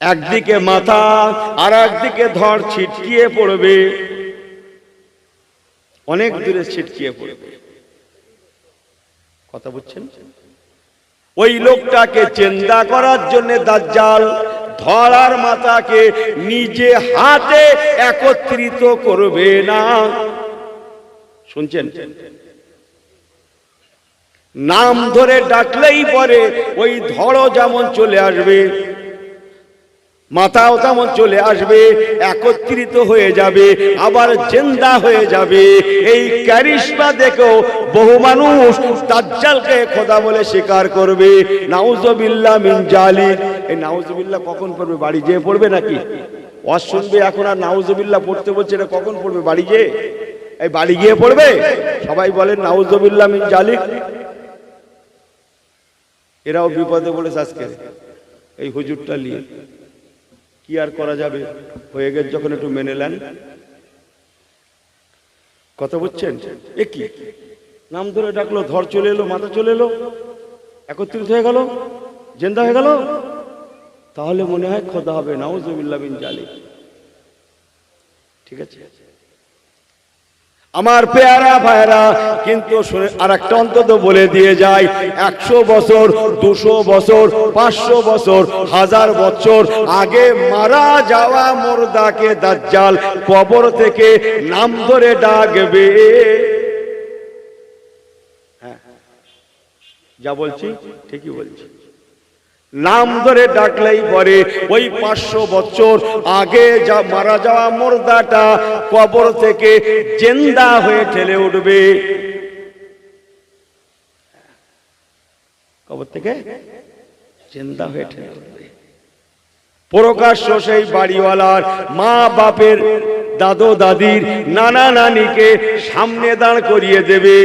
একদিকে মাথা আর একদিকে ধড় ছিটকিয়ে পড়বে, অনেক দূরে ছিটকিয়ে পড়বে। কথা বুঝছেন? ওই লোকটাকে চিন্তা করার জন্য দাজ্জাল ধড় আর মাথাকে নিজে হাতে একত্রিত করবে না। শুনছেন? নাম ধরে ডাকলেই পরে ওই ধড়ও যেমন চলে আসবে, মাথাও তেমন চলে আসবে, একত্রিত হয়ে যাবে, আবার জিন্দা হয়ে যাবে। এই কারিশমা দেখেও বহু মানুষ দাজ্জালকে খোদা বলে স্বীকার করবে। নাউজুবিল্লাহ মিন জালিক। এই নাউজুবিল্লাহ কখন পড়বে? বাড়ি যেয়ে পড়বে নাকি? ওয়াজ শুনবে এখন আর নাউজুবিল্লাহ পড়তে বলছে, এটা কখন পড়বে? বাড়ি যেয়ে, এই বাড়ি গিয়ে পড়বে। সবাই বলেন নাউজুবিল্লাহ মিন জালিক। এরাও বিপদে বলেছে আজকে এই হুজুরটা নিয়ে। কি আর করা যাবে, হয়ে গেছে যখন একটু মেনে নেন। কথা বুঝছেন? এ কি নাম ধরে ডাকলো, ধর চলে এলো, মাথা চলে এলো, একত্রিত হয়ে গেল, জিন্দা হয়ে গেল, তাহলে মনে হয় খোদা হবে। নাউজুবিল্লাহ মিন জালিক। ঠিক আছে আমার পেয়ারা ভাইরা, কিন্তু আর একটা অন্তত বলে দিয়ে যায়, 100 বছর 200 বছর 500 বছর 1000 বছর আগে মারা যাওয়া মুর্দাকে দাজ্জাল কবর থেকে নাম ধরে ডাকবে। হ্যাঁ, যা বলছি ঠিকই বলছি। নাম ধরে ডাকলেই পরে ওই 500 বছর আগে যা মারা যাওয়া মুর্দাটা কবর থেকে জিন্দা হয়ে ঠেলে উঠবে। কবর থেকে জিন্দা হয়ে ঠেলে উঠবে। প্রকাশ্য সেই বাড়িওয়ালার, মা বাপের, দাদু দাদির, নানা নানিকে সামনে দাঁড় করিয়ে দেবে,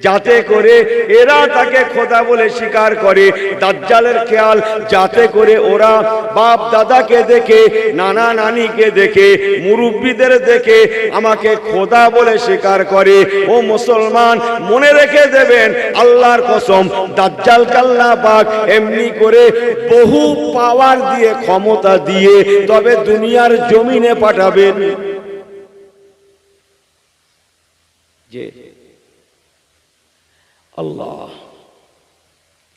যাতে করে এরা তাকে খোদা বলে স্বীকার করে। দাজ্জালের খেয়াল যাতে করে ওরা বাপ দাদাকে দেখে, নানা নানিকে দেখে, মুরব্বীদের দেখে আমাকে খোদা বলে স্বীকার করে। ও মুসলমান, মনে রেখে দেবেন, আল্লাহর কসম, দাজ্জাল আল্লাহ পাক এমনি করে বহু পাওয়ার দিয়ে, ক্ষমতা দিয়ে তবে দুনিয়ার জমিনে পাঠাবেন যে আল্লাহ।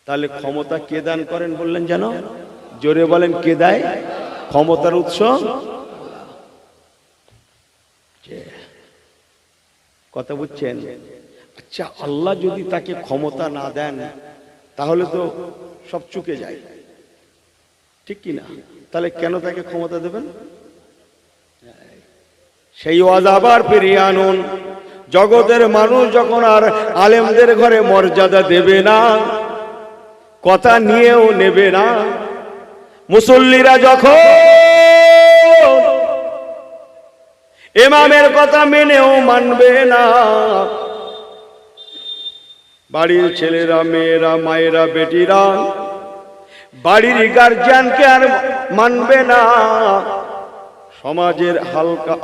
তাহলে ক্ষমতা কে দান করেন বললেন যেন? জোরে বলেন, কে দেয়? ক্ষমতার উৎস কথা বুঝছেন? আচ্ছা, আল্লাহ যদি তাকে ক্ষমতা না দেন তাহলে তো সব চুকে যায়, ঠিক কি না? তাহলে কেন তাকে ক্ষমতা দেবেন? সেই ওয়াজ আবার ফিরিয়ে আনুন। জগতের মানুষ যখন আর আলেমদের ঘরে মর্যাদা দেবে না, কথা নিয়েও নেবে না, মুসল্লিরা যখন ইমামের কথা মেনেও মানবে না, বাড়ির ছেলেরা, মেয়েরা, মায়েরা, বেটিরা বাড়ির গার্জিয়ানকে আর মানবে না, সমাজের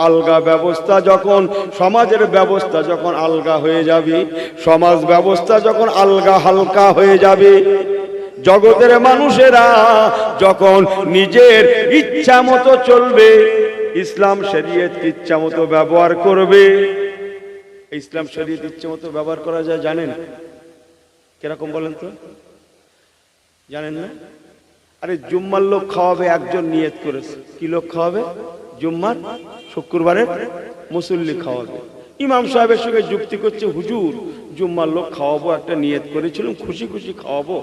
আলগা ব্যবস্থা যখন, সমাজের ব্যবস্থা যখন আলগা হয়ে যাবে, সমাজ ব্যবস্থা যখন আলগা হালকা হয়ে যাবে, জগতের মানুষেরা যখন নিজের ইচ্ছা মতো চলবে, ইসলাম শরীয়ত ইচ্ছা মতো ব্যবহার করবে। ইসলাম শরীয়ত ইচ্ছা মতো ব্যবহার করা যায় জানেন কিরকম বলেন তো? জানেন না? আরে জুম্মার লোক খাওয়াবে, একজন নিয়ত করেছে। কি লোক খাওয়াবে? জুম্মার, শুক্রবারের মুসল্লি খাওয়াবে। ইমাম সাহেবের সঙ্গে যুক্তি করছে, হুজুর জুম্মার লোক খাওয়াবো, একটা নিয়ত করেছিলাম, খুশি খুশি খাওয়াবো,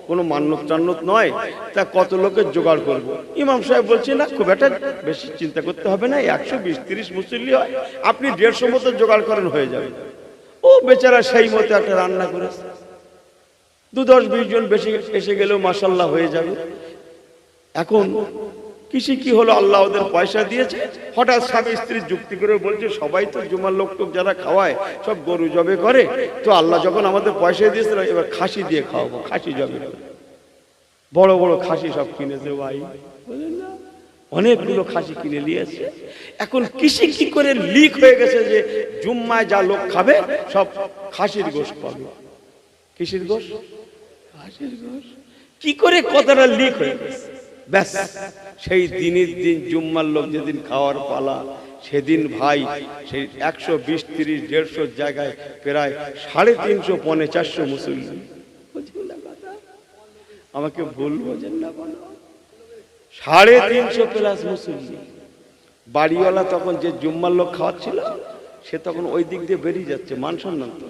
কোনো মান্যত টান্নত নয়, তা কত লোকের জোগাড় করবো। ইমাম সাহেব বলছে, না, খুব একটা বেশি চিন্তা করতে হবে না, 120-30 মুসল্লি হয়, আপনি 150 মতো জোগাড় করেন, হয়ে যাবে। ও বেচারা সেই মতো একটা রান্না করেছে, 2-10-20 জন বেশি এসে গেলেও মাশাআল্লাহ হয়ে যাবে। এখন কিসে কি হলো, আল্লাহ ওদের পয়সা দিয়েছে, হঠাৎ স্বামী স্ত্রী যুক্তি করে বলছে, সবাই তো জুমার লোক টোক যারা খাওয়ায় সব গরু জবে করে, তো আল্লাহ যখন আমাদের পয়সা দিয়েছিল এবার খাসি দিয়ে খাওয়াবো, খাসি জবে করে। বড় বড় খাসি সব কিনেছে ভাই, বলেন না, অনেকগুলো খাসি কিনে নিয়েছে। এখন কিসে কি করে লিক হয়ে গেছে যে জুম্মায় যা লোক খাবে সব খাসির গোশত পাবে। কিসের গোশত? খাসির গোশত। কি করে কথাটা লিক হয়ে গেছে? ব্যাস সেই দিনের দিন জুম্মার লোক যেদিন খাওয়ার পালা, সেদিন ভাই সেই 120-150 জায়গায় প্রায় 350-400 মুসলমান। আমাকে ভুল বোঝেন না, 350 মুসলমান। বাড়িওয়ালা তখন যে জুম্মার লোক খাওয়াচ্ছিল সে তখন ওই দিক দিয়ে বেরিয়ে যাচ্ছে, মান সম্মান তো।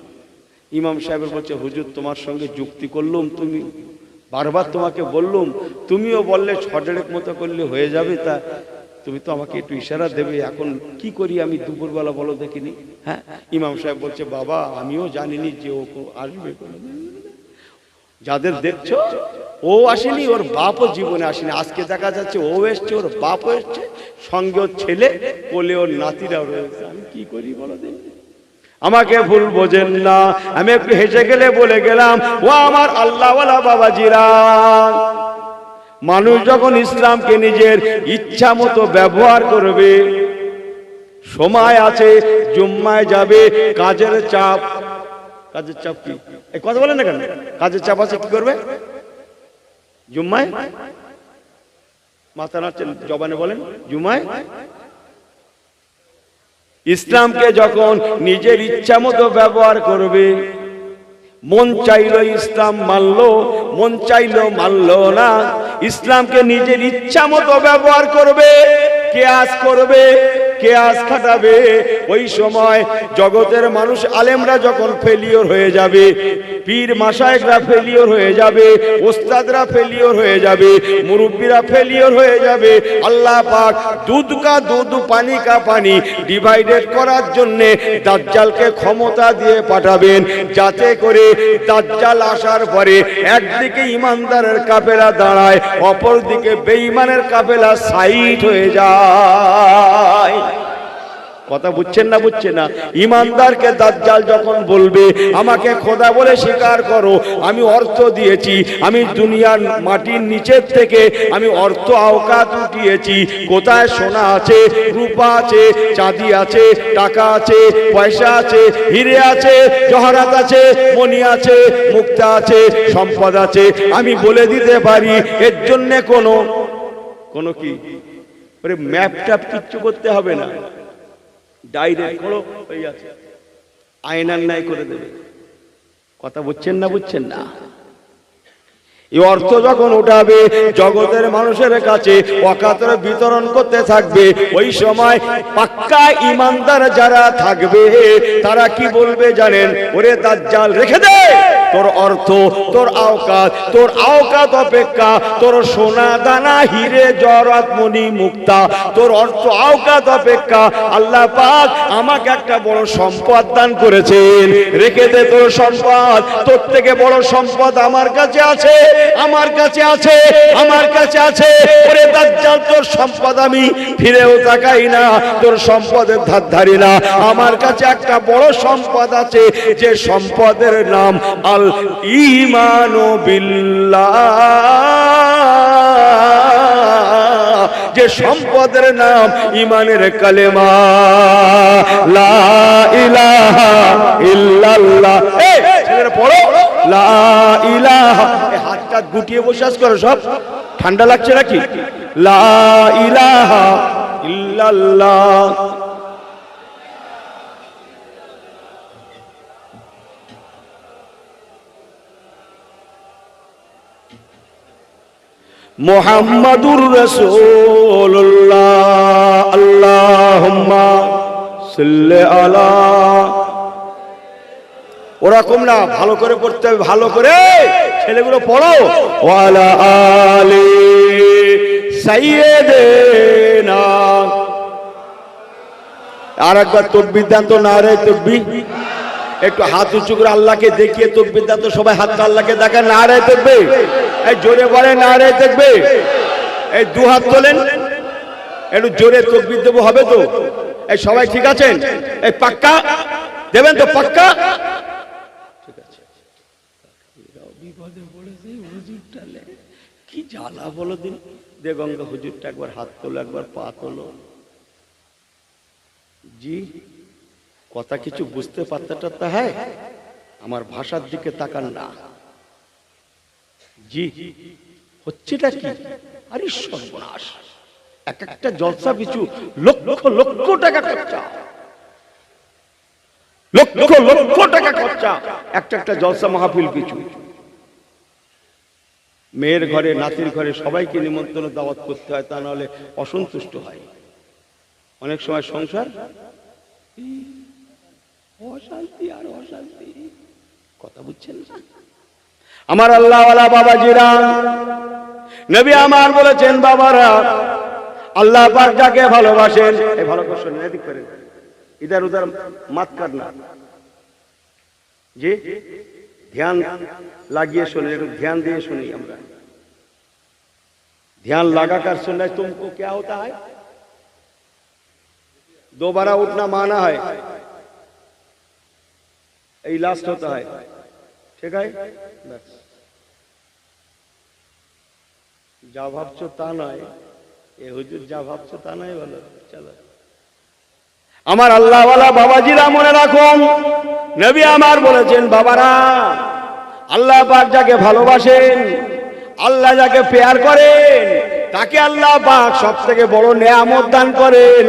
ইমাম সাহেবের বলছে, হুজুর তোমার সঙ্গে যুক্তি করলাম, তুমি বারবার তোমাকে বললুম, তুমিও বললে 6-1.5 মতো করলে হয়ে যাবে, তা তুমি তো আমাকে একটু ইশারা দেবে, এখন কি করি আমি দুপুরবেলা বলো দেখিনি। হ্যাঁ, ইমাম সাহেব বলছে, বাবা আমিও জানিনি যে ও আসবে, যাদের দেখছো ও আসেনি, ওর বাপও জীবনে আসেনি, আজকে দেখা যাচ্ছে ও এসছে, ওর বাপও এসছে, সঙ্গে ওর ছেলে, কোলে ওর নাতিরাও রয়েছে। আমি কি করি বলো দেখি। আমাকে ভুল বোঝেন না, আমি একটু হেসে গেলে বলে গেলাম, ও আমার আল্লাহওয়ালা বাবাজিরা, মানুষ যখন ইসলামকে নিজের ইচ্ছা মতো ব্যবহার করবে, সময় আছে, জুম্মায় যাবে, কাজের চাপ কি এই কথা বলেন না কেন, কাজের চাপ আছে, কি করবে জুম্মায়? মাথা নাড়ছেন, জবানে বলেন জুম্মায়। ইসলামকে যখন নিজের ইচ্ছা মতো ব্যবহার করবে, মন চাইলো ইসলাম মানলো, মন চাইলো মানলো না, ইসলামকে নিজের ইচ্ছা মতো ব্যবহার করবে, কেয়াস করবে, কেয়াস খাটাবে, ওই সময় জগতের মানুষ আলেমরা যখন ফেলিওর হয়ে যাবে, পীর মাশায়েখরা ফেলিওর হয়ে যাবে, ওস্তাদরা ফেলিওর হয়ে যাবে, মুরব্বীরা ফেলিওর হয়ে যাবে, আল্লাহ পাক দুধ কা দুধ পানি কা পানি ডিভাইডেড করার জন্য দাজ্জালকে ক্ষমতা দিয়ে পাঠাবেন, যাতে করে দাজ্জাল আসার পরে একদিকে ইমানদারের কাফেলা দাঁড়ায়, অপরদিকে বেঈমানের কাফেলা সাইড হয়ে যায়। কথা বুঝছেন না? বুঝছে না? ইমানদারকে দাজ্জাল যখন বলবে, আমাকে খোদা বলে স্বীকার করো, আমি অর্থ দিয়েছি, আমি দুনিয়ার মাটির নিচের থেকে আমি অর্থ আওকাত উঠিয়েছি, কোথায় সোনা আছে, রূপা আছে, চাঁদি আছে, টাকা আছে, পয়সা আছে, হিরে আছে, জহরাত আছে, মণি আছে, মুক্তা আছে, সম্পদ আছে, আমি বলে দিতে পারি। এর জন্য কোনো কি ম্যাপ ট্যাপ কিচ্ছু করতে হবে না, ডাইরেক্ট করো, হয়ে যাচ্ছে, আয়নার ন্যায় করে দেবে। কথা বুঝছেন না? বুঝছেন না? এই অর্থ যখন উঠাবে, জগতের মানুষের কাছে অকাতরে বিতরণ করতে থাকবে, ওই সময় পাক্কা ইমানদার যারা থাকবে তারা কি বলবে জানেন? ওরে দাজ্জাল রেখে দে তোর অর্থ, তোর আওকাত অপেক্ষা তোর সোনা দানা হিরে জহরাত মণি মুক্তা, তোর অর্থ আওকাত অপেক্ষা আল্লাহ পাক আমাকে একটা বড় সম্পদ দান করেছেন, রেখে দে তোর সম্পদ, তোর থেকে বড় সম্পদ আমার কাছে আছে, আমার কাছে আছে, আমার কাছে আছে। ওরে দাজ্জাল তোর সম্পদ আমি ফিরেও তাকাই না, তোর সম্পদের ধার ধারি না, আমার কাছে একটা বড় সম্পদ আছে, যে সম্পদের নাম আল ঈমানু বিল্লাহ, যে সম্পদের নাম ইমানের কালেমা লা ইলাহা ইল্লাল্লাহ। এই ছেলেরা পড়ো লা ইলাহা, হাতটা গুটিয়ে বসে আছ করো, সব ঠান্ডা লাগছে নাকি? লা ইলাহা ইল্লাল্লাহ। মুহাম্মাদুর রাসূলুল্লাহ, আল্লাহুম্মা সাল্লি আলা। ওরকম না, ভালো করে পড়তে হবে, ভালো করে ছেলেগুলো পড়ো। ওয়ালা আলি সাইয়্যিদিনা। আর একবার তাকবীর দেন তো, নারে তাকবীর। একটু হাত উঁচু করে আল্লাহকে দেখিয়ে তাকবীর দেন তো, সবাই হাতটা আল্লাহকে দেখান, নারে তাকবীর। এই জোরে বলে নারে তাকবীর। এই দু হাত তোলেন, একটু জোরে তাকবীর দেবো, হবে তো? এই সবাই ঠিক আছেন? এই পাক্কা দেবেন তো? পাক্কা? বিপদে পড়েছে হুজুরটা, কি জ্বালা বলো দিন। দেগঙ্গা হুজুরটা একবার হাত তোলো, একবার পা তোলো। জি, কথা কিছু বুঝতে পারতে হ্যাঁ, আমার ভাষার দিকে তাকান না। জি, হচ্ছেটা কি? আরে সর্বনাশ, এক একটা জলসা পিছু লক্ষ লক্ষ টাকা খরচা, লক্ষ লক্ষ টাকা খরচা একটা একটা জলসা মাহফিল পিছু। মেয়ের ঘরে নাতির ঘরে সবাইকে নিমন্ত্রণ দাওয়াত করতে হয়, তা নাহলে অসন্তুষ্ট হয়। অনেক সময় সংসার অশান্তি আর অশান্তি, কথা বুঝছেন না? আমার আল্লাহওয়ালা বাবাজিরা, নবী আমার বলেছেন, বাবারা আল্লাহ পাক যাকে ভালোবাসেন, এই ভালো করে শুনেন, এদিক করেন, ইধার উধার মাত কাটনা, জি ধ্যান লাগিয়ে শুনে, একটু ध्यान দিয়ে শুনি আমরা। ध्यान लगा कर सुनना है। तुमको क्या होता है? दोबारा उठना माना है, यही लास्ट होता है, ठीक है? बस যা ভাবছো তা নয়, এ হুজুর যা ভাবছো তা নয় বলো। চলো আমার আল্লাহওয়ালা বাবাজিরা মনে রাখুন, নবী আমার বলেছেন, বাবারা আল্লাহ পাক যাকে ভালোবাসেন, আল্লাহ যাকে প্যার করেন, তাকে আল্লাহ পাক সবথেকে বড় নেয়ামত দান করেন,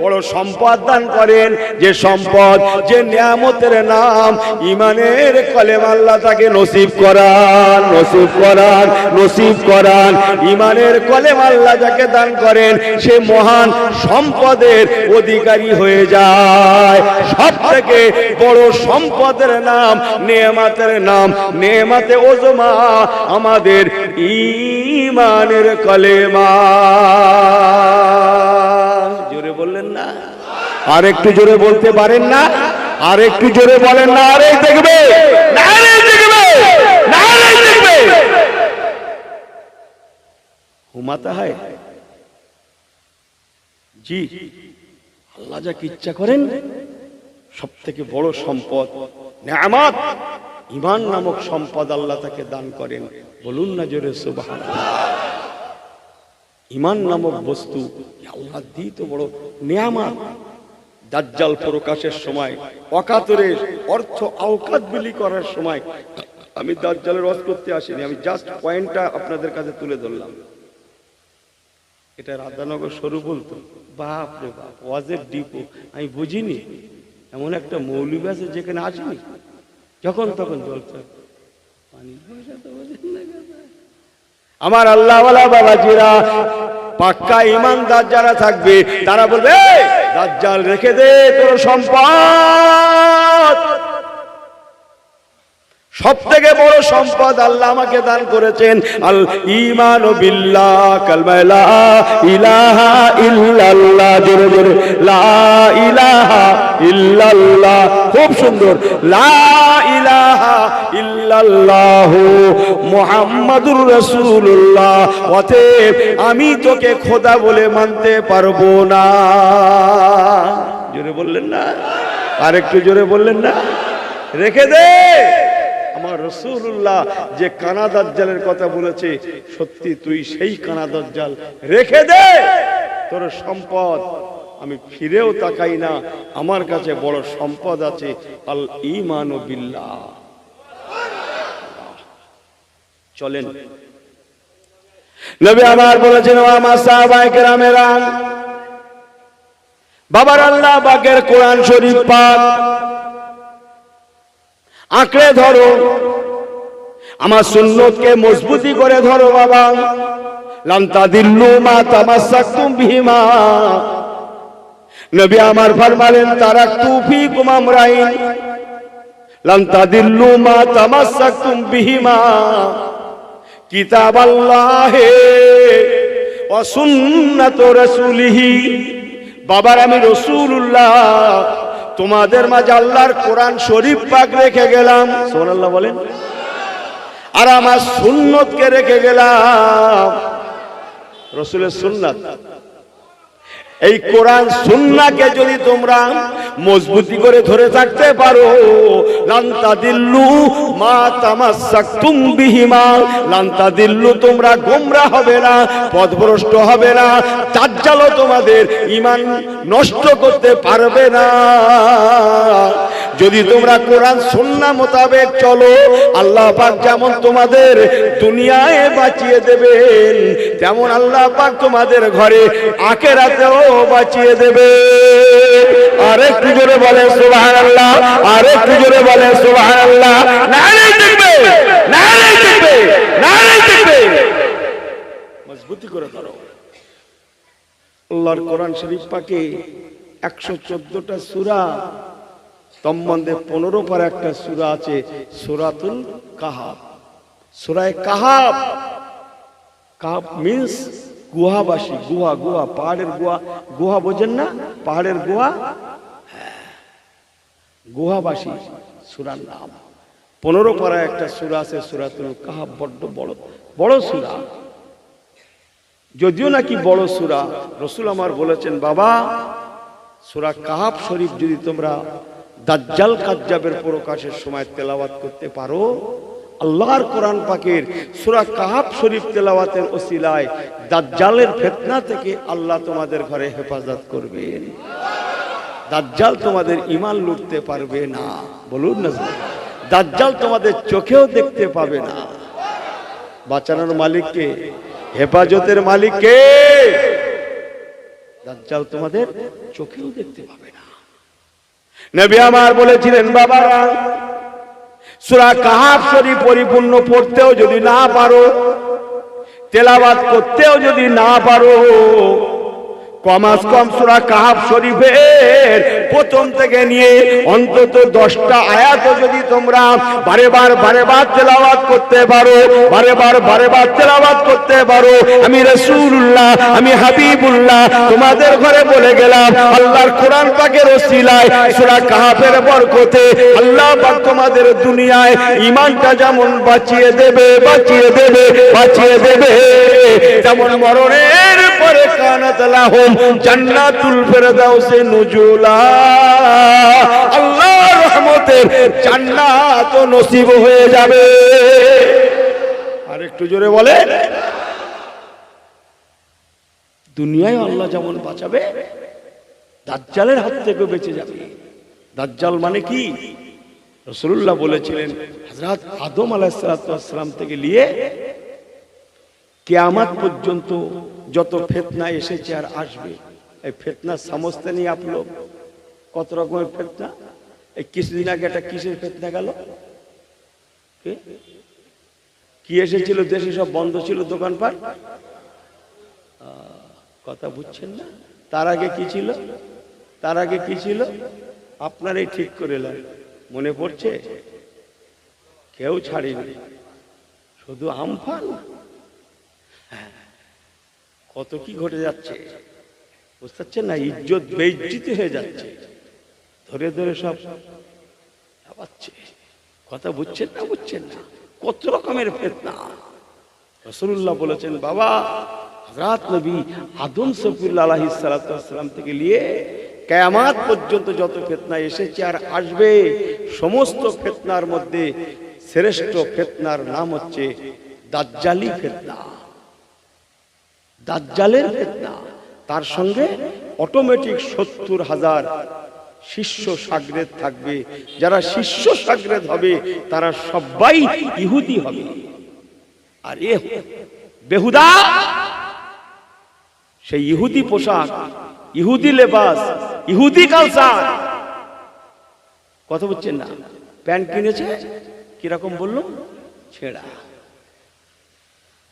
বড় সম্পদ দান করেন। যে সম্পদ, যে নিয়ামতের নাম ঈমানের কলেমা, আল্লাহ তাকে নসিব করান, নসিব করান, নসিব করান। ঈমানের কলেমা আল্লাহ যাকে দান করেন, সে মহান সম্পদের অধিকারী হয়ে যায়। সবথেকে বড় সম্পদের নাম, নেয়ামতের নাম, নেয়ামতে ওজমা আমাদের ঈমানের কলেমা। জোরে বললেন না? আর একটু জোরে বলতে পারেন না? আর একটু জোরে বলেন না? আরে দেখবে, নারে দেখবে, নারে দেখবে। ঘুমাতে হয় জি, আল্লাহ যাকে ইচ্ছা করেন, সব থেকে বড় সম্পদ নেয়ামত ঈমান নামক সম্পদ আল্লাহ তাকে দান করেন। বলুন না জোরে সুবহানাল্লাহ। ঈমান নামক বস্তু আল্লাহ দিত বড় নেয়ামত। দাজ্জাল প্রকাশের সময়, অকাতরের অর্থ আওকাত বিলি করার সময়, আমি দাজ্জালের ওয়াজ করতে আসিনি, আমি জাস্ট পয়েন্টটা আপনাদের কাছে তুলে ধরলাম। এটা রাধানগর সরু বলতো, বাপ রে বাপ, ওয়াজের ডিপো। আমি বুঝিনি, এমন একটা মৌলবী আছে যেখানে আসিনি, যখন তখন জলসা। আমার আল্লাহওয়ালা বাবাজিরা, পাক্কা ঈমানদার যারা থাকবে, তারা বলবে, দাজ্জাল রেখে দে তোর সম্পদ। সব থেকে বড় সম্পদ আল্লাহ আমাকে দান করেছেন আল ঈমানু বিল্লাহ, কালমা লা ইলাহা ইল্লাল্লাহ। জোরে জোরে লা ইলাহা ইল্লাল্লাহ। খুব সুন্দর, লা ইলাহা ইল্লাল্লাহ মুহাম্মাদুর রাসূলুল্লাহ। অতএব আমি তোকে খোদা বলে মানতে পারবো না। জোরে বললেন না? আর একটু জোরে বললেন না? রেখে দে। আমার রাসূলুল্লাহ যে কানা দাজ্জালের কথা বলেছে, সত্যি তুই সেই কানা দাজ্জাল। রেখে দে তোর সম্পদ। আমি ফিরেও তাকাই না, আমার কাছে বড় সম্পদ আছে আল ঈমানু বিল্লাহ। চলেন, নবী আমার বলেছেন, ও আমার সাহাবায়ে কেরামেরা, বাবার আল্লাহ পাকের কোরআন শরীফ পাক আঁকড়ে ধরো, আমার সুন্নতকে মজবুতি করে ধরো বাবা। লান তাদিল্লু মা তামাসসাকতুম বিহিমা। নবী আমার ফরমালেন, তারাকতু ফীকুম আমরাইন লান তাদিল্লু মা তামাসসাকতুম বিহিমা, কিতাবাল্লাহি ওয়া সুন্নাতু রাসূলিহি। বাবার আমি রাসূলুল্লাহ তোমাদের মাঝে আল্লাহর কোরআন শরীফ পাক রেখে গেলাম, সুবহানাল্লাহ বলেন, আর আমার সুন্নতকে রেখে গেলাম, রাসূলের সুন্নাত। এই কোরআন সুন্নাহকে যদি তোমরা মজবুতি করে ধরে থাকতে পারো, লান তাদিল্লু মা তামাসসাকতুম বিহিমা, লান তাদিল্লু তোমরা গোমরাহ হবে না, পথভ্রষ্ট হবে না, দাজ্জালও তোমাদের ঈমান নষ্ট করতে পারবে না। যদি তোমরা কোরআন সুন্নাহ মোতাবেক চলো, আল্লাহ পাক যেমন তোমাদের দুনিয়ায় বাঁচিয়ে দেবেন, তেমন আল্লাহ পাক তোমাদের ঘরে আখিরাতেও বাঁচিয়ে দেবে। আরেকটু জোরে বলে সুবহানাল্লাহ, আরেকটু জোরে বলে সুবহানাল্লাহ। নারে তাকবীর, নারে তাকবীর, নারে তাকবীর। মজবুতি করে ধরো। আল্লাহর কোরআন শরীফ পাকে 114টা সূরা, তার মধ্যে 15 পারা একটা সূরা আছে সূরাতুল কাহাফ। সূরা কাহাফ, কাহাফ মিন্স গুহাবাসী, গুহা, গুহা, পাহাড়ের গুহা, গুহা বোঝেন না? পাহাড়ের গুহা, গুহাবাসী সূরার নাম। 15 পারা একটা সূরা আছে সূরাতুল কাহাফ, বড় বড় বড় সূরা। যদিও নাকি বড় সূরা, রাসূল আমার বলেছেন, বাবা সূরা কাহাফ শরীফ যদি তোমরা দাজ্জাল কাজ্জাবের প্রকাশের সময় তেলাওয়াত করতে পারো, আল্লাহর কোরআন পাকের সূরা কাহাফ শরীফ তেলাওয়াতের ওসিলায় দাজ্জালের ফিতনা থেকে আল্লাহ তোমাদের ঘরে হেফাজত করবেন। দাজ্জাল তোমাদের ঈমান লুটতে পারবে না, বলুন না। দাজ্জাল তোমাদের চোখেও দেখতে পাবে না। বাঁচানোর মালিক কে? হেফাজতের মালিক কে? দাজ্জাল তোমাদের চোখেও দেখতে পাবে না। নবী আমার বলেছিলেন, বাবারা সূরা কাহাফ শরীফ পরিপূর্ণ পড়তেও যদি না পারো, তেলাওয়াত করতেও যদি না পারো, কমাস কম সূরা কাহাফ শরীফের প্রথম থেকে নিয়ে অন্তত 10টা আয়াত যদি তোমরা বারেবার তেলাওয়াত করতে পারো, বারেবার তেলাওয়াত করতে পারো, আমি রাসূলুল্লাহ, আমি হাবিবুল্লাহ তোমাদের ঘরে বলে গেলাম, আল্লাহর কোরআন পাকের ওসিলায় সূরা কাহাফের বরকতে আল্লাহ পাক তোমাদের দুনিয়ায় ঈমানটা যেমন বাঁচিয়ে দেবে, বাঁচিয়ে দেবে, বাঁচিয়ে দেবে, যেমন মরণের পরে কানাত লাহুম জান্নাতুল ফিরদাউসে নুজুলা, আল্লাহর রহমতের জান্নাত নসিব হয়ে যাবে। আর একটু জোরে বলে, দুনিয়ায় আল্লাহ যেমন বাঁচাবে, দাজ্জালের হাত থেকে বেঁচে যাবে। দাজ্জাল মানে কি? রাসূলুল্লাহ বলেছিলেন, হযরত আদম আলাইহিস সালাম থেকে নিয়ে কিয়ামত পর্যন্ত যত ফিতনা এসেছে আর আসবে, এই ফিতনা সমঝতে নেই আপ লোক। কত রকমের ফিতনা। এই কিছুদিন আগে একটা কিসের ফিতনা গেল, কি এসেছিল? দেশে সব বন্ধ ছিল দোকানপাট, কথা বুঝছেন না? তার আগে কি ছিল? তার আগে কি ছিল? আপনারাই ঠিক করে এলেন, মনে পড়ছে? কেউ ছাড়িনি, শুধু আমফান। কত কি ঘটে যাচ্ছে বুঝতে পারছেন না? ইজ্জত বেইজ্জতি হয়ে যাচ্ছে, ধরে ধরে সব চাপাচ্ছে। কথা বুঝছেন না? বুঝছেন না? কত রকমের ফিতনা। রাসূলুল্লাহ বলেছেন, বাবা হযরত নবী আদম সফিউল্লাহ আলাইহিস সালাতু ওয়াস সালাম থেকে নিয়ে কিয়ামত পর্যন্ত যত ফিতনা এসেছে আর আসবে, সমস্ত ফিতনার মধ্যে শ্রেষ্ঠ ফিতনার নাম হচ্ছে দাজ্জালি ফিতনা। দাজ্জালের ফিতনা। তার সঙ্গে অটোমেটিক 70,000 শিষ্য শাগরেদ থাকবে। যারা শিষ্য শাগরেদ হবে তারা সবাই ইহুদি হবে। আর এ বেহুদা, সেই ইহুদি পোশাক, ইহুদি লেবাস, ইহুদি কালচার। কথা বুঝছেন না? প্যান্ট কিনেছে কিরকম বললো? ছেঁড়া।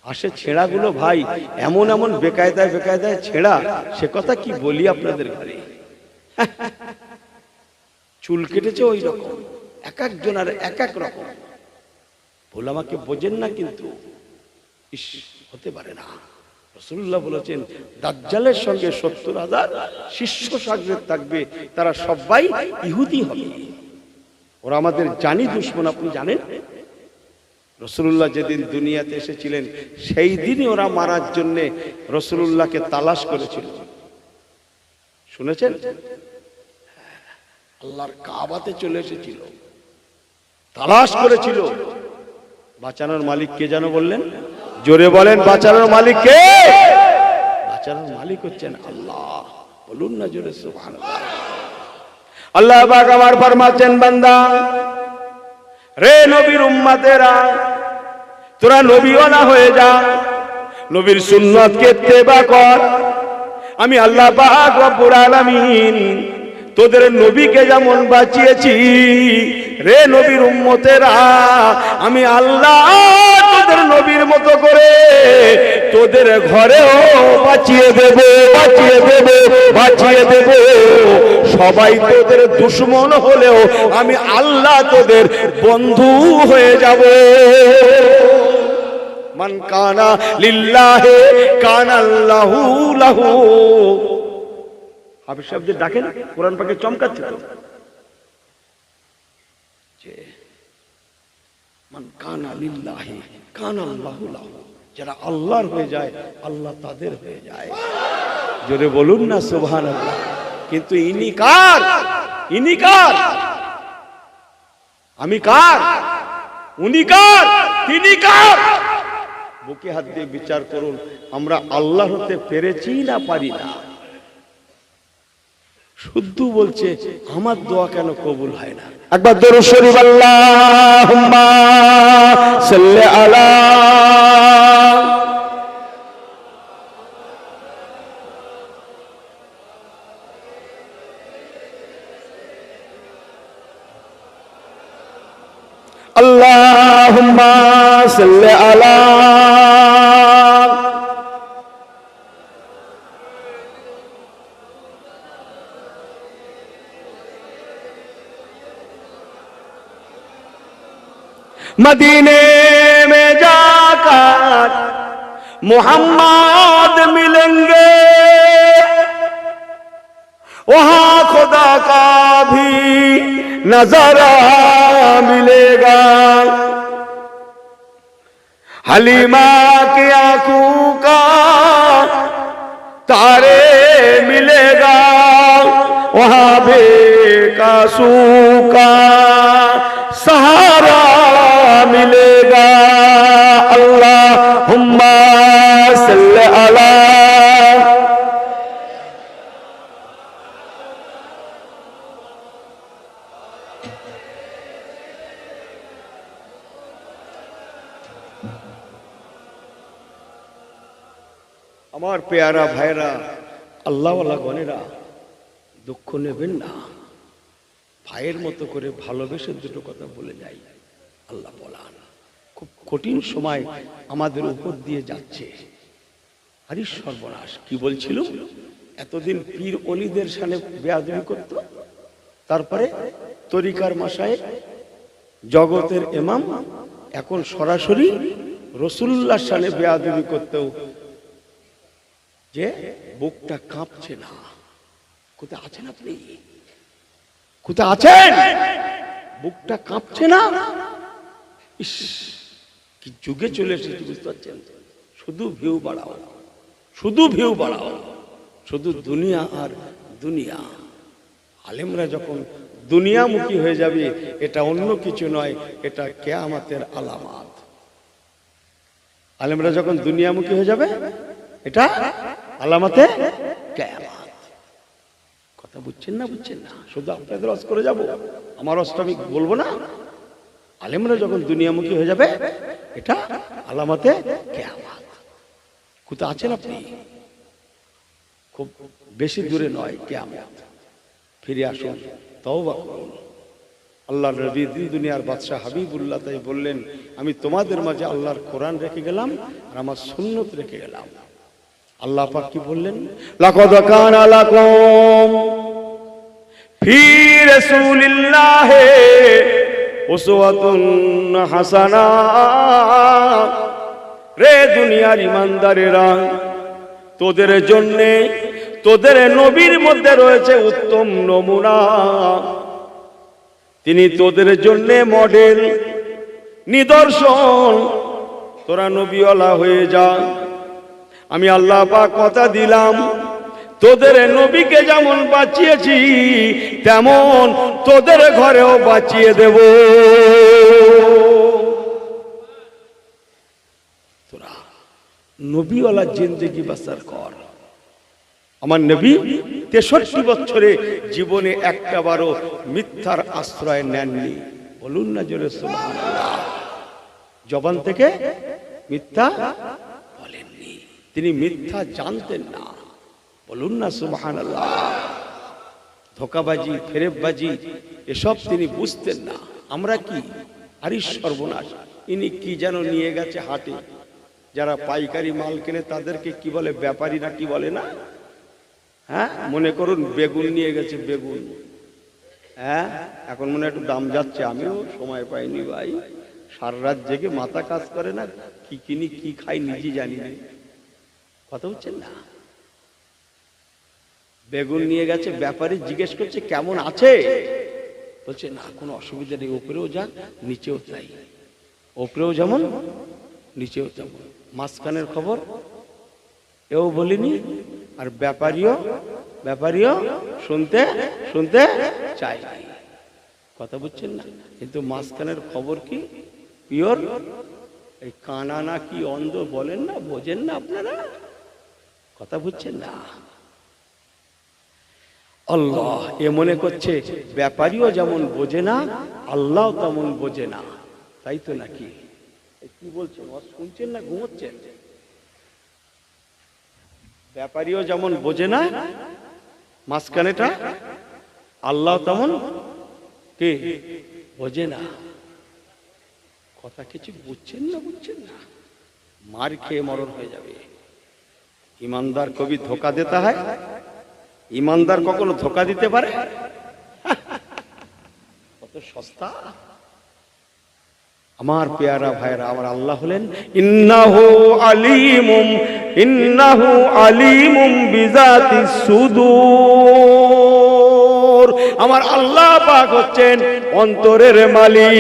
আসে ছেঁড়াগুলো ভাই এমন এমন বেকায়দায় বেকায়দায় ছেঁড়া, সে কথা কি বলি আপনাদের ঘরে। চুল কেটেছে ওই রকম, এক একজন আর এক এক রকম। বলে আমাকে বোঝেন না, কিন্তু ইস, হতে পারে না। রাসূলুল্লাহ বলেছেন, দাজ্জালের সঙ্গে 70,000 শিষ্য শাগরেদ থাকবে, তারা সবাই ইহুদি হবে। ওরা আমাদের জানি দুশমন, আপনি জানেন। রাসূলুল্লাহ যেদিন দুনিয়াতে এসেছিলেন সেই দিনই ওরা মারার জন্য রাসূলুল্লাহকে তালাশ করেছিল। শুনেছেন? আল্লাহর কাবাতে চলে এসেছিল, তালাশ করেছিল। বাঁচানোর মালিক কে যেন বললেন? জোরে বলেন, বাঁচানোর মালিক কে? বাঁচানোর মালিক হচ্ছেন আল্লাহ। বলুন না জোরে সুবহানাল্লাহ। আল্লাহ পাক আমার ফরমাচ্ছেন, বান্দা রে নবীর উম্মতেরা, তোরা নবীওয়ালা হয়ে যা, নবীর সুন্নতকে ইত্তেবা কর। আমি আল্লাহ পাক রব্বুল আলামিন তোদের নবীকে যেমন বাঁচিয়েছি, রে নবীর উম্মতেরা, আমি আল্লাহ তোদের নবীর মতো করে তোদের ঘরেও বাঁচিয়ে দেব, বাঁচিয়ে দেব, বাঁচিয়ে দেব। সবাই তোদের দুশমন হলেও আমি আল্লাহ তোদের বন্ধু হয়ে যাব। মান কানা লিল্লাহি কানা আল্লাহু লাহু। হাফেজ সাহেব যে ডাকেন, কোরআন পাকে চমকাচ্ছে তো, যে মান কানা লিল্লাহি কানা আল্লাহু লাহু, যারা আল্লাহর হয়ে যায় আল্লাহ তাদের হয়ে যায়। জোরে বলুন না সুবহানাল্লাহ। কিন্তু ইনি কার? ইনি কার? আমি কার? উনি কার? তিনি কার? বুকে হাত দিয়ে বিচার করুন, আমরা আল্লাহ হতে পেরেছি না পারি না? শুদ্ধ বলছে আমার দোয়া কেন কবুল হয় না? একবার দরুদ শরীফ আল্লাহুম্মা সাল্লি আলা আল্লাহুম্মা সাল্লি আলা मदीने में जाकर मोहम्मद मिलेंगे, वहां खुदा का भी नजारा मिलेगा। हलीमा की आंखों का तारे मिलेगा, वहां बेकासू का सहारा मिलेगा। अल्लाहुम्मा सल्ली अला। আমার পেয়ারা ভাইরা, আল্লাহওয়ালা গনেরা, দুঃখ নেবেন না। ভাইয়ের মতো করে ভালোবেসে দুটো কথা বলে যাই। আল্লাহ বলান, খুব কঠিন সময় আমাদের উপর দিয়ে যাচ্ছে। আরে সর্বনাশ! কি বলছিল? এতদিন পীর অলিদের সামনে বেয়াদবি করত, তারপরে তরিকার মাসায় জগতের ইমাম, এখন সরাসরি রাসূলুল্লাহর সামনে বেয়াদবি করতেও যে বুকটা কাঁপছে না। কোথায় আছেন আপনি? কোথায় আছেন? বুকটা কাঁপছে না? ইস, কি যুগে চলে এসেছি বুঝতে পারছেন? শুধু ভিউ বাড়াও, শুধু ভিউ বাড়াও, শুধু দুনিয়া আর দুনিয়া। আলেমরা যখন দুনিয়ামুখী হয়ে যাবে, এটা অন্য কিছু নয়, এটা কিয়ামতের আলামত। আলেমরা যখন দুনিয়ামুখী হয়ে যাবে, এটা আলামতে কিয়ামত। কথা বুঝছেন না? বুঝছেন না? শুধু আপনাদের ওয়াজ করে যাব, আমার ওয়াজটা আমি বলবো না। আলেমরা যখন দুনিয়ামুখী হয়ে যাবে, এটা আলামতে কিয়ামত। কোথায় আছেন আপনি? খুব বেশি দূরে নয় কিয়ামত। ফিরে আসুন, তওবা করুন। আল্লাহর নবী দিন দুনিয়ার বাদশা হাবিবুল্লাহ তাই বললেন, আমি তোমাদের মাঝে আল্লাহর কোরআন রেখে গেলাম আর আমার সুন্নত রেখে গেলাম। আল্লাহ পাক কি বললেন? লাকাদ কানা লাকুম ফি রাসূলিল্লাহি উসওয়াতুন হাসানাহ। রে দুনিয়ার ইমানদারেরা, তোদের জন্য তোদের নবীর মধ্যে রয়েছে উত্তম নমুনা। তিনি তোদের জন্য মডেল, নিদর্শন। তোরা নবীওয়ালা হয়ে যা। আমি আল্লাহ পাক কথা দিলাম, তোদের নবীকে যেমন বাঁচিয়েছি তেমন তোদের ঘরেও বাঁচিয়ে দেব। তোরা নবীওয়ালা জিন্দেগি বসর কর। আমার নবী 63 বছরে জীবনে একটাবারও মিথ্যার আশ্রয় নেননি। বলুন না জোরে সুবহানাল্লাহ। জবান থেকে মিথ্যা বলেননি, তিনি মিথ্যা জানতেন না। বলুন না সুবহানাল্লাহ। ধোকাবাজি, ফেরেববাজি এসব তিনি বুঝতেন না। আমরা কি আরে সর্বনাশ, ইনি কি যেন নিয়ে গেছে হাটে, যারা পাইকারি মাল কেনে তাদেরকে কি বলে, ব্যাপারী না কি বলে না? হ্যাঁ, মনে করুন বেগুন নিয়ে গেছে, বেগুন। হ্যাঁ, এখন মনে একটু দাম যাচ্ছে, আমিও সময় পাইনি ভাই, সারা রাত জেগে মাথা কাজ করে না, কি কিনি কি খাই নিজে জানি না। কথা হচ্ছেন না? বেগুন নিয়ে গেছে, ব্যাপারী জিজ্ঞেস করছে কেমন আছে, বলছে না কোনো অসুবিধা নেই, উপরেও যাক নিচেও তাই, উপরেও যেমন নিচেও তেমন। মাঝখানের খবর এও বলিনি, আর ব্যাপারীও শুনতে শুনতে চাই। কথা বুঝছেন না? কিন্তু মাঝখানের খবর কি পিওর। এই কানা না কি অন্ধ বলেন না, বোঝেন না আপনারা? কথা বুঝছেন না? আল্লাহ এ মনে করছে ব্যাপারীও যেমন বোঝে না, আল্লাহ তেমন বোঝে না, তাই তো নাকি? কি বলছেন, শুনছেন না ঘুমোচ্ছেন? ব্যাপারীও যেমন বোঝে না মাঝখানেটা, আল্লাহ তেমন কে বোঝে না। কথা কিছু বুঝছেন না? মার খেয়ে মরণ হয়ে যাবে। ইমানদার কবি ধোকা দিতে হয়? ইমানদার কখনো ধোকা দিতে পারে? কত সস্তা। আমার পেয়ারা ভাইরা, আমার আল্লাহ হলেন ইন্নাহু আলিমুম বিজাতিস সুদূর। আমার আল্লাহ পাক হচ্ছেন অন্তরের মালিক।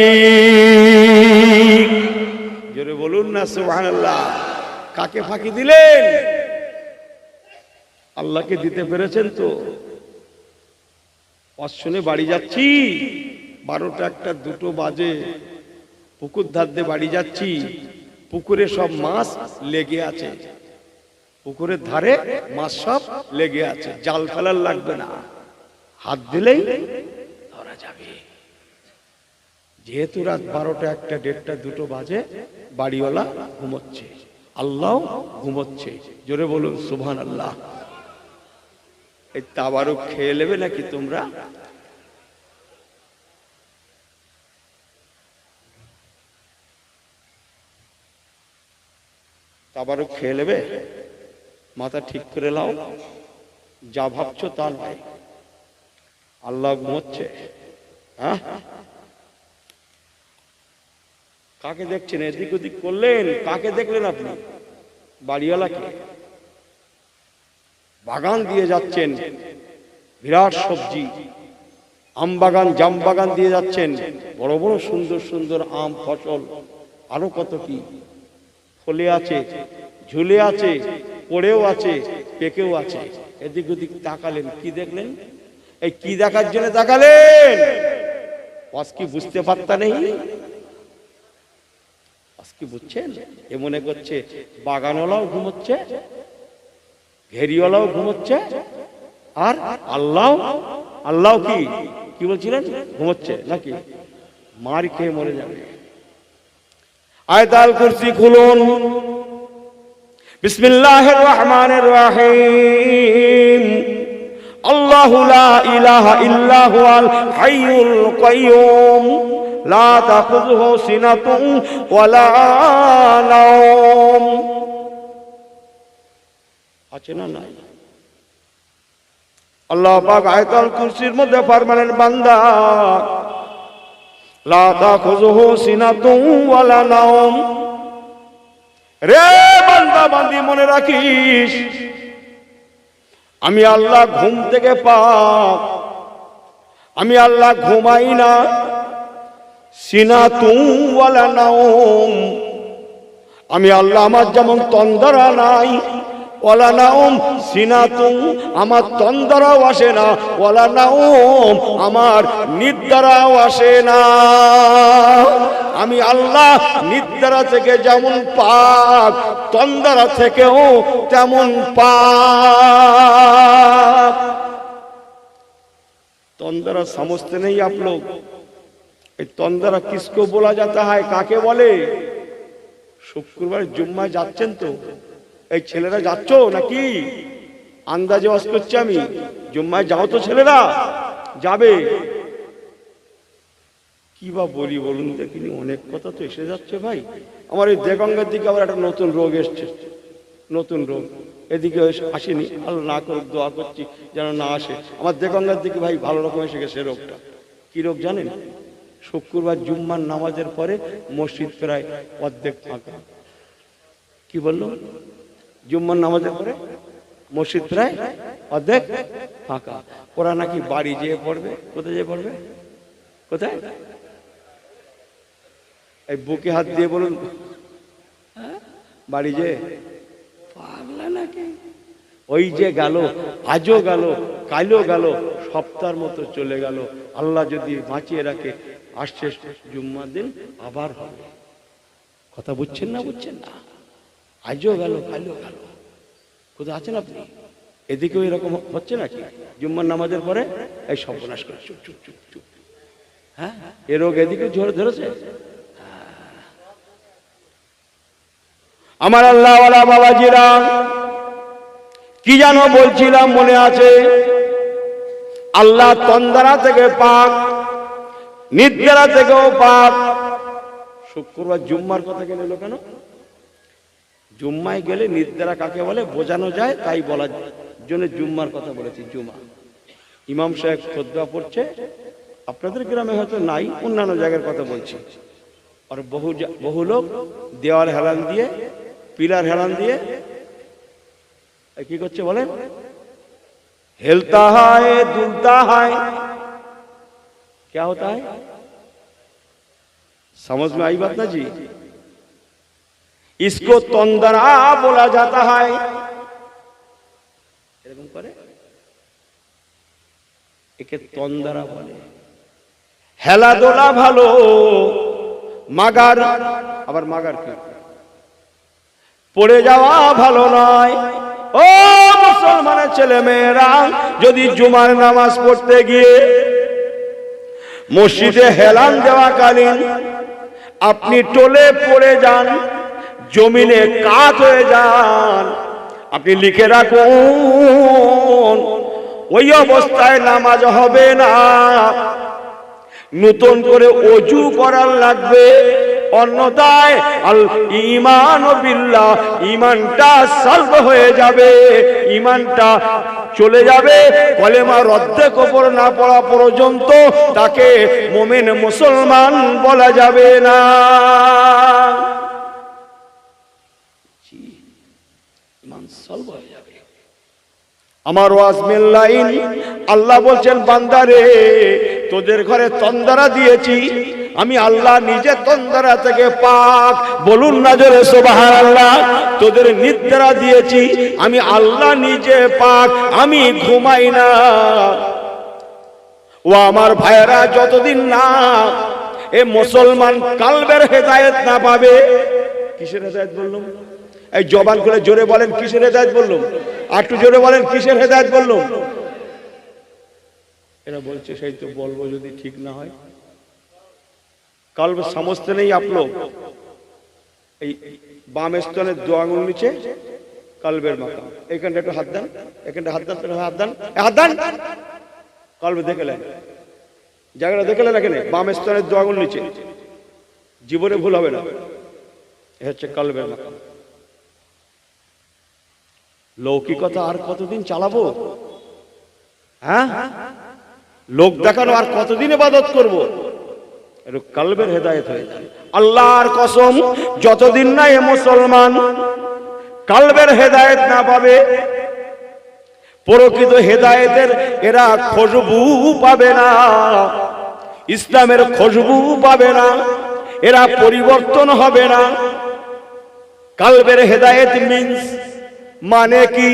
জোরে বলুন না সুবহানাল্লাহ। কাকে ফাঁকি দিলেন? আল্লাহকে দিতে পেরেছেন তো? অশ্বনে বাড়ি যাচ্ছি, 12টা 1টা 2টো বাজে, পুকুর ধার দিয়ে বাড়ি যাচ্ছি, পুকুরে সব মাছ লেগে আছে, পুকুরের ধারে মাছ সব লেগে আছে, জাল ফেলার লাগবে না, হাত দিলেই ধরা যাবে। যেহেতু রাত 12টা 1টা 1:30 2টো বাজে, বাড়িওয়ালা ঘুমোচ্ছে, আল্লাহ ঘুমোচ্ছে। জোরে বলুন সুবহানাল্লাহ। এই তাবারুক খেয়ে নেবে নাকি তোমরা? তাবারুক খেয়ে নেবে? মাথা ঠিক করে লাও, যা ভাবছো তা নয়। আল্লাহ ঘুমোচ্ছে। হ্যাঁ, কাকে দেখছেন? এদিক ওদিক করলেন, কাকে দেখলেন আপনি? বাড়িওয়ালাকে। বাগান দিয়ে যাচ্ছেন, বিরাট সবজি, আম বাগান জাম বাগান দিয়ে যাচ্ছেন, বড় বড় সুন্দর সুন্দর আম ফসল, আরো কত কি ফলে আছে, ঝুলে আছে, পড়েও আছে, পেকেও আছে। এদিক ওদিক তাকালেন, কি দেখলেন? এই কি দেখার জন্য তাকালেন? আজ কি বুঝতে পারতা নেই? আজ কি বুঝছেন? এ মনে করছে বাগানওয়ালাও ঘুমোচ্ছে, ঘেরিওয়ালাও ঘুমোচ্ছে, আর আল্লাহ কি বলছিলেন? ঘুমোচ্ছে নাকি? মার খেয়ে মরে যাবে। আয়াতুল কুরসি খুলুন। বিসমিল্লাহির রহমানির রহিম। আল্লাহু লা ইলাহা ইল্লা হুয়াল হাইয়ুল কাইয়্যুম লা তাখুযুহু সিনাতুন ওয়ালা নাওম। আছে না নাই? আল্লাহ পাক আয়াতুল কুরসির মধ্যে ফরমালেন, বান্দা লা তাখুযুহু সিনাতুন ওয়ালা নাওম। রে বান্দা বান্দি মনে রাখিস, আমি আল্লাহ ঘুম থেকে পাক, আমি আল্লাহ ঘুমাই না। সিনাতুন ওয়ালা নাওম, আমি আল্লাহ আমার যেমন তন্দ্রা নাই, ওয়ালা নাওম সিনাতুন, আমার তন্দ্রাও আসে না, ওয়ালা নাওম আমার নিদ্রাও আসে না। আমি আল্লাহ নিদ্রা থেকে যেমন পাক, তন্দ্রা থেকেও তেমন পাক। तंदरा समझते नहीं आप लोग। तंदरा किसको बोला जाता है, काके बोले? शुक्रवार जुम्मा যাচ্ছেন তো, এই ছেলেরা যাচ্ছো নাকি? আন্দাজে ওয়াজ করছি আমি, জুম্মায় যাও তো ছেলেরা, যাবে। কি বা বলি বলুন দেখিনি, অনেক কথা তো এসে যাচ্ছে ভাই। আমার এই দেগঙ্গার দিকে আবার একটা নতুন রোগ এসছে, নতুন রোগ। এদিকে আসেনি, আল্লাহ না করুক, দোয়া করছি যেন না আসে। আমার দেগঙ্গার দিকে ভাই ভালো রকম এসে গেছে রোগটা। কি রোগ জানেন? শুক্রবার জুম্মার নামাজের পরে মসজিদ প্রায় অর্ধেক ফাঁকা। কি বললো? জুম্মার নামাজের পরে মসজিদ প্রায় অর্ধেক ফাঁকা। ওরা নাকি বাড়ি যেয়ে পড়বে। কোথায় যেয়ে পড়বে? কোথায়? এই বুকে হাত দিয়ে বলুন, বাড়ি যেয়ে। পাগলা নাকি? ওই যে গেল, আজও গেল, কালও গেল, সপ্তাহের মতো চলে গেল। আল্লাহ যদি বাঁচিয়ে রাখে, আসছে জুম্মার দিন আবার হবে। কথা বুঝছেন না? বুঝছেন না? আজও গেল, কালও গেল। কোথায় আছেন আপনি? এদিকেও এরকম হচ্ছে নাকি? জুম্মার নামাজের পরে এই সর্বনাশ করে চুপ চুপ চুপ চুপ। হ্যাঁ, এ রোগ এদিকে ধরেছে। আমার আল্লাহ ওয়ালা বাবাজিরা, কি যেন বলছিলাম মনে আছে? আল্লাহ তন্দ্রা থেকে পাক, নিদ্রা থেকেও পাক। শুক্রবার জুম্মার কথা কেন এলো কেন? জুম্মায় গেলে নিদ্রা কাকে বলে বোঝানো যায়, তাই বলার জন্য জুম্মার কথা বলেছি। জুমা ইমাম সাহেব খুতবা পড়ছে, আপনাদের গ্রামে হয়তো নাই, অন্যান্য জায়গার কথা বলছি। আর বহু লোক দেওয়াল হেলান দিয়ে, পিলার হেলান দিয়ে কি করছে বলেন? हिलता है, दुलता है, क्या होता है? समझ में आई बात ना जी? इसको तंदरा बोला जाता है। এরকম করে একে তন্দারা বলে। হেলাদোলা ভালো, মাগার, আবার মাগার কি? পড়ে যাওয়া ভালো নয়। ও মুসলমানের ছেলে মেয়েরা, যদি জুমার নামাজ পড়তে গিয়ে মসজিদে হেলান দেওয়াকালীন আপনি টলে পড়ে যান, জমিনে কাত হয়ে যান, আপনি লিখে রাখুন, ওই অবস্থায় নামাজ হবে না। নতুন করে ওযু করার লাগবে, অন্যথায় আল ঈমান বিল্লাহ, ঈমানটা সালব হয়ে যাবে, ঈমানটা চলে যাবে। কলেমা রদ্দে কবর না পড়া পর্যন্ত তাকে মুমিন মুসলমান বলা যাবে না। ঈমান সালব হয়ে যাবে। আমার ওয়াজ মিল্লাইন, আল্লাহ বলছেন বান্দারে, তোদের ঘরে তন্দারা দিয়েছি, আমি আল্লাহ নিজে তন্দারা থেকে পাক। বলুন না জোরে সুবহানাল্লাহ। তোদের নিদ্রা দিয়েছি, আমি আল্লাহ নিজে পাক, আমি ঘুমাই না। ও আমার ভাইয়েরা, যতদিন না এ মুসলমান কালবের হেদায়েত না পাবে। কিসের হেদায়েত বললাম? এই জবান খুলে জোরে বলেন, কিসের হেদায়েত বললাম? আর একটু জোরে বলেন, কিসের হেদায়েত বললাম? এরা বলছে সেই তো বলবো যদি ঠিক না হয়। कल्ब समझते नहीं आप लोग। बाम स्तনের দু আঙ্গুল নিচে কলবের মাকাম, এখানটা একটু হাত দেন, এখানটা হাত দেন, হাত দেন, হাত দেন, কলব দেখলেন, জায়গাটা দেখলেন এখানে বাম স্তনের দু আঙ্গুল নিচে, জীবনে ভুল হবে না। এ হচ্ছে কলবের মাকাম। লৌকিকতা আর কতদিন চালাবো? হ্যাঁ, লোক দেখানো আর কতদিন ইবাদত করব? কলবের হেদায়েত হয়ে যায়। আল্লাহর কসম, যতদিন না এ মুসলমান কলবের হেদায়েত না পাবে, প্রকৃত হেদায়েতের এরা খুশবু পাবে না, ইসলামের খুশবু পাবে না, এরা পরিবর্তন হবে না। কলবের হেদায়েত মিন্স মানে কি?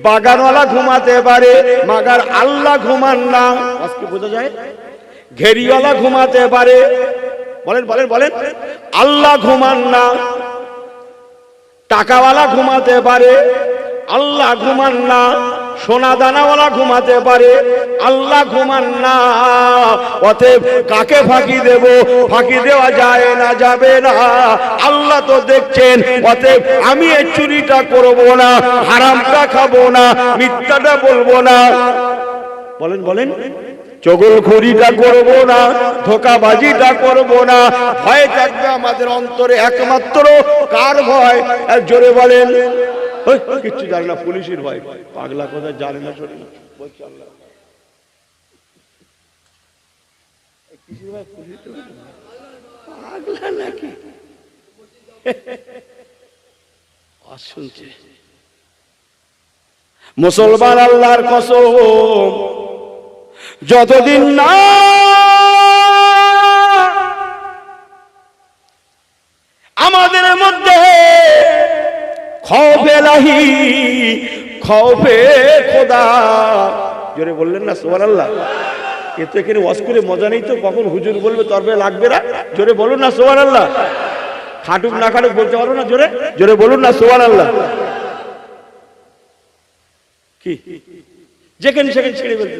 বাগানওয়ালা ঘুমাতে পারে, মাগার আল্লাহ ঘুমান না। আজকে বোঝা যায়? ঘেরিওয়ালা ঘুমাতে পারে, বলেন বলেন বলেন, আল্লাহ ঘুমান না। টাকাওয়ালা ঘুমাতে পারে, আল্লাহ ঘুমান না। সোনা দানাওয়ালা ঘুমাতে পারে, আল্লাহ ঘুমান না। অতএব কাকে ফাঁকি দেব? ফাঁকি দেওয়া যায় না, যাবে না, আল্লাহ তো দেখছেন। অতএব আমি এই চুরিটা করব না, হারামটা খাবো না, মিথ্যাটা বলবো না। বলেন বলেন, চগলখড়িটা করব না, ধোঁকাবাজিটা করব না। ভয় থাকবে আমাদের অন্তরে, একমাত্র কার ভয়? জোরে বলেন। কিচ্ছু জানে না, পুলিশের ভয়। পাগলা কথা জানে না, শোনে না, বলছে আল্লাহ পাগলা নাকি শুনছে। মুসলমান আল্লাহর কসম, যতদিন না আমাদের মধ্যে খৌফে লাহি, খৌফে খোদা, জোরে বললেন না সুবহানাল্লাহ। এ তো এখানে ওয়াজ করে মজা নেই তো, কখন হুজুর বলবে তরবে লাগবে না। জোরে বলুন না সুবহানাল্লাহ। খাটুক না খাটুক বলতে পারো না, জোরে জোরে বলুন না সুবহানাল্লাহ। কি যেখানে সেখানে ছেড়ে বলতে,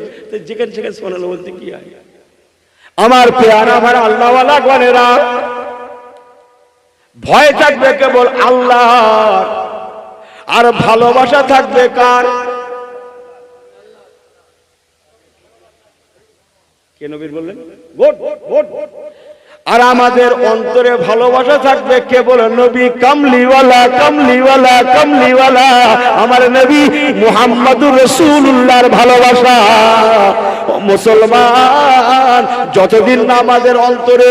যেখানে সেখানে সুবহানাল্লাহ বলতে কি হয়? আমার পেয়ারা, আমার আল্লাহওয়ালা গণেরা, ভয় থাকবে কেবল আল্লাহ, আর ভালোবাসা থাকবে কার? কে নবীর বললেন? Vote vote. আর আমাদের অন্তরে ভালোবাসা থাকবে কেবল নবী কামলিওয়ালা, কামলিওয়ালা, কামলিওয়ালা আমার নবী মুহাম্মদুর রাসূলুল্লাহর ভালোবাসা। মুসলমান, যতদিন না আমাদের অন্তরে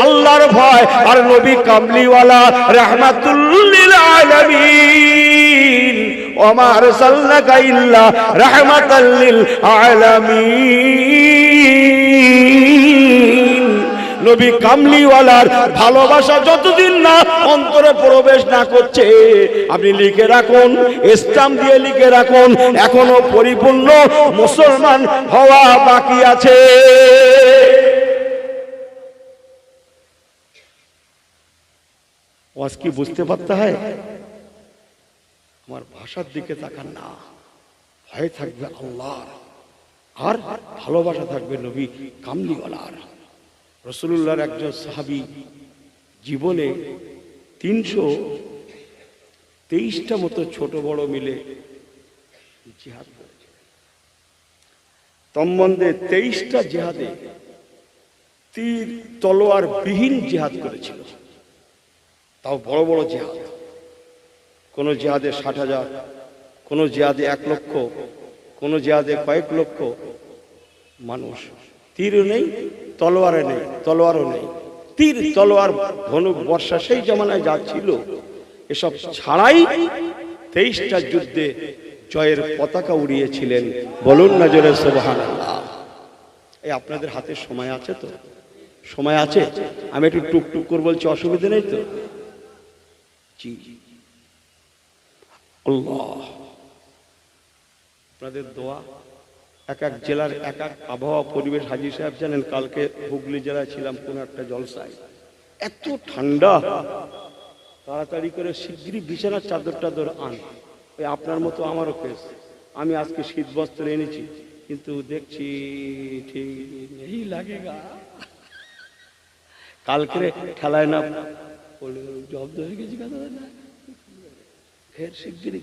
আল্লাহর ভয় আর নবী কামলিওয়ালা রাহমাতুল লিল আলামিন, ওমা আরসালনাকা ইল্লা রাহমাতাল লিল আলামিন, নবী কামলিওয়ালার ভালোবাসা যতদিন না অন্তরে প্রবেশ না করছে, আপনি লিখে রাখুন, স্ট্যাম্প দিয়ে লিখে রাখুন, এখনো পরিপূর্ণ মুসলমান হওয়া বাকি আছে। ওয়াজ কি বুঝতে পারতে হয়? আমার ভাষার দিকে তাকান না, ভয় থাকবে আল্লাহর, আর ভালোবাসা থাকবে নবী কামলিওয়ালার। রাসূলুল্লাহর একজন সাহাবী জীবনে 323টা মতো ছোট বড় মিলে জিহাদ করেছে। তন্মধ্যে 23টা জিহাদে তীর তলোয়ার বিহীন জিহাদ করেছিল, তাও বড় বড় জিহাদ। কোন জিহাদে 60,000, কোন জিহাদে 1 লক্ষ, কোন জিহাদে কয়েক লক্ষ মানুষ। তীরও নেই, তলোয়ারে নেই, তলোয়ারও নেই, তীর তলোয়ার ধনুক বর্ষা সেই জামানায় যা ছিল, এসব ছাড়াই 23টা যুদ্ধে জয়ের পতাকা উড়িয়েছিলেন। বলুন না জোরে সুবহানাল্লাহ। এই আপনাদের হাতে সময় আছে তো? সময় আছে? আমি একটু টুকটুক করে বলছি, অসুবিধা নেই তো? জি আল্লাহ, আপনাদের দোয়া। এক এক জেলার এক এক আবহাওয়া পরিবেশ। হাজী সাহেব জানেন, কালকে হুগলি জেলায় ছিলাম কোনো একটা জলসায়, এত ঠান্ডা, তাড়াতাড়ি করে শিগগিরই বিছানার চাদর টাদর আন। ওই আপনার মতো আমারও কেস। আমি আজকে শীত বস্ত্র এনেছি, কিন্তু দেখছি ঠিক নেই লাগেগা। কালকে ঠেলায় না জব্দ হয়ে গেছি, ফের শিগগিরই